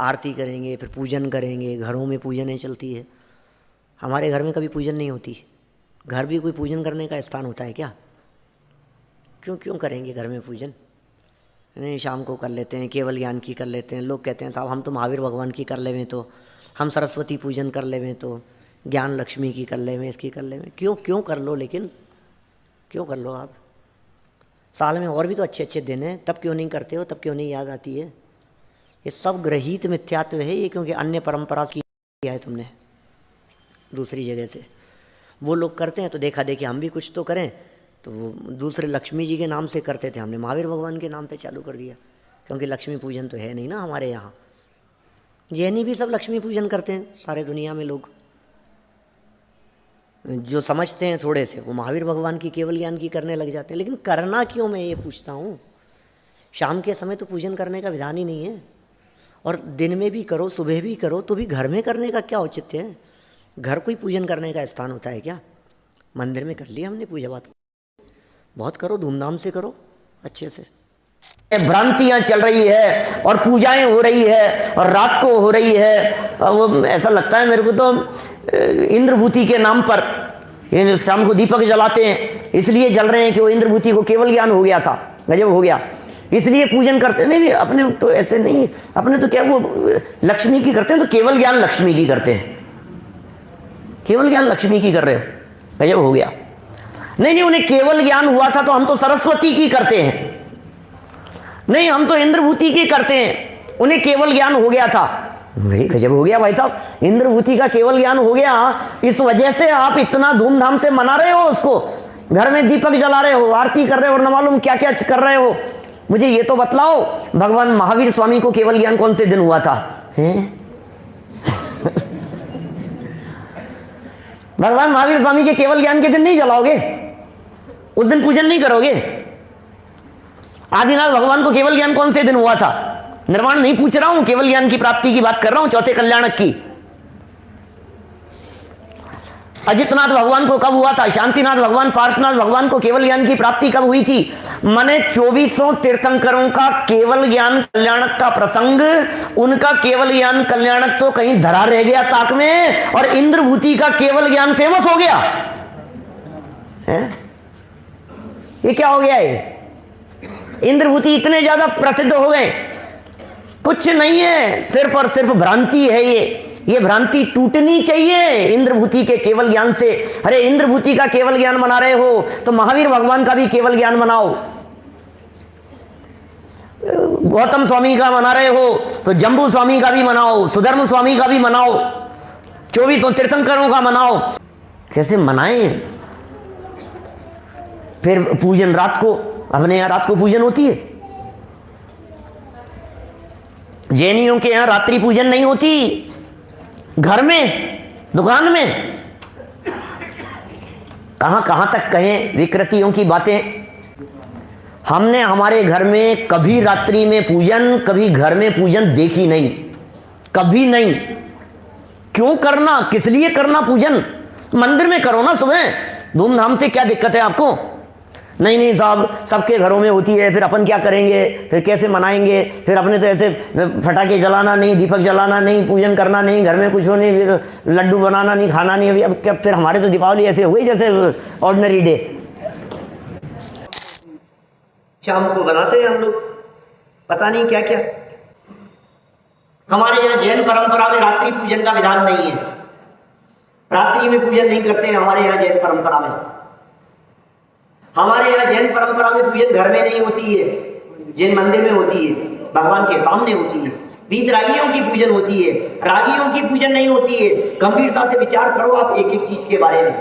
आरती करेंगे, फिर पूजन करेंगे, घरों में पूजनें चलती है। हमारे घर में कभी पूजन नहीं होती। घर भी कोई पूजन करने का स्थान होता है क्या? क्यों क्यों करेंगे घर में पूजन? नहीं, शाम को कर लेते हैं, केवल ज्ञान की कर लेते हैं। लोग कहते हैं साहब हम तो महावीर भगवान की कर लेवें, तो हम सरस्वती पूजन कर लेवें, तो ज्ञान लक्ष्मी की कर लेवें, इसकी कर लेवें। क्यों क्यों कर लो, लेकिन क्यों कर लो आप? साल में और भी तो अच्छे अच्छे दिन हैं, तब क्यों नहीं करते हो? तब क्यों नहीं याद आती है? ये सब ग्रहित मिथ्यात्व है ये, क्योंकि अन्य परंपरा की किया है तुमने दूसरी जगह से। वो लोग करते हैं तो देखा देखी हम भी कुछ तो करें, तो वो दूसरे लक्ष्मी जी के नाम से करते थे, हमने महावीर भगवान के नाम पे चालू कर दिया, क्योंकि लक्ष्मी पूजन तो है नहीं ना हमारे यहाँ। जैनी भी सब लक्ष्मी पूजन करते हैं सारे दुनिया में लोग। जो समझते हैं थोड़े से वो महावीर भगवान की केवल ज्ञान की करने लग जाते हैं। लेकिन करना क्यों, मैं ये पूछता हूँ। शाम के समय तो पूजन करने का विधान ही नहीं है, और दिन में भी करो, सुबह भी करो, तो भी घर में करने का क्या औचित्य है? घर कोई पूजन करने का स्थान होता है क्या? मंदिर में कर लिया हमने पूजा पाठ, बहुत करो, धूमधाम से करो, अच्छे से। भ्रांतियां चल रही है और पूजाएं हो रही है और रात को हो रही है। वो ऐसा लगता है मेरे को तो इंद्रभूति के नाम पर शाम को दीपक जलाते हैं, इसलिए जल रहे हैं कि वो इंद्रभूति को केवल ज्ञान हो गया था, गजब हो गया, इसलिए पूजन करते। नहीं, अपने तो ऐसे नहीं, अपने तो क्या वो लक्ष्मी की करते हैं, तो केवल ज्ञान लक्ष्मी की करते हैं, केवल ज्ञान लक्ष्मी की कर रहे हो, गजब हो गया। नहीं, उन्हें केवल ज्ञान हुआ था तो हम तो सरस्वती की करते हैं। नहीं, हम तो इंद्रभूति की करते हैं, उन्हें केवल ज्ञान हो गया था। भाई गजब हो गया भाई साहब, इंद्रभूति का केवल ज्ञान हो गया, इस वजह से आप इतना धूमधाम से मना रहे हो उसको, घर में दीपक जला रहे हो, आरती कर रहे हो और न मालूम क्या क्या कर रहे हो। मुझे ये तो बतलाओ, भगवान महावीर स्वामी को केवल ज्ञान कौन से दिन हुआ था? भगवान महावीर स्वामी के केवल ज्ञान के दिन नहीं जलाओगे? उस दिन पूजन नहीं करोगे? आदिनाथ भगवान को केवल ज्ञान कौन से दिन हुआ था? निर्वाण नहीं पूछ रहा हूं, केवल ज्ञान की प्राप्ति की बात कर रहा हूं, चौथे कल्याणक की। अजितनाथ भगवान को कब हुआ था? शांतिनाथ भगवान, पार्श्वनाथ भगवान को केवल ज्ञान की प्राप्ति कब हुई थी? माने 2400 तीर्थंकरों का केवल ज्ञान कल्याणक का प्रसंग, उनका केवल ज्ञान कल्याणक तो कहीं धरा रह गया ताक में, और इंद्रभूति का केवल ज्ञान फेमस हो गया है? ये क्या हो गया? ये इंद्रभूति इतने ज्यादा प्रसिद्ध हो गए, कुछ नहीं है, सिर्फ और सिर्फ भ्रांति है ये भ्रांति टूटनी चाहिए इंद्रभूति के केवल ज्ञान से। अरे इंद्रभूति का केवल ज्ञान मना रहे हो तो महावीर भगवान का भी केवल ज्ञान मनाओ। गौतम स्वामी का मना रहे हो तो जम्बू स्वामी का भी मनाओ, सुधर्म स्वामी का भी मनाओ, 2400 तीर्थंकरों का मनाओ। कैसे मनाएं? फिर पूजन रात को, अपने यहां रात को पूजन होती है, जैनियों के यहां रात्रि पूजन नहीं होती, घर में, दुकान में। कहां कहां तक कहें विकृतियों की बातें। हमने हमारे घर में कभी रात्रि में पूजन, कभी घर में पूजन देखी नहीं, कभी नहीं। क्यों करना, किस लिए करना पूजन? मंदिर में करो ना सुबह धूमधाम से, क्या दिक्कत है आपको? नहीं साहब, सबके घरों में होती है, फिर अपन क्या करेंगे, फिर कैसे मनाएंगे, फिर अपने तो ऐसे फटाके जलाना नहीं, दीपक जलाना नहीं, पूजन करना नहीं, घर में कुछ हो नहीं, लड्डू बनाना नहीं, खाना नहीं। अभी अब क्या, फिर हमारे तो दीपावली ऐसे हुई जैसे ऑर्डिनरी डे। शाम को बनाते हैं हम लोग पता नहीं क्या क्या। हमारे यहाँ जैन परंपरा में रात्रि पूजन का विधान नहीं है, रात्रि में पूजन नहीं करते हैं हमारे यहाँ जैन परंपरा में। हमारे यहाँ जैन परंपरा में पूजन घर में नहीं होती है, जैन मंदिर में होती है, भगवान के सामने होती है। वीतरागियों की पूजन होती है, रागियों की पूजन नहीं होती है। गंभीरता से विचार करो आप एक एक चीज के बारे में।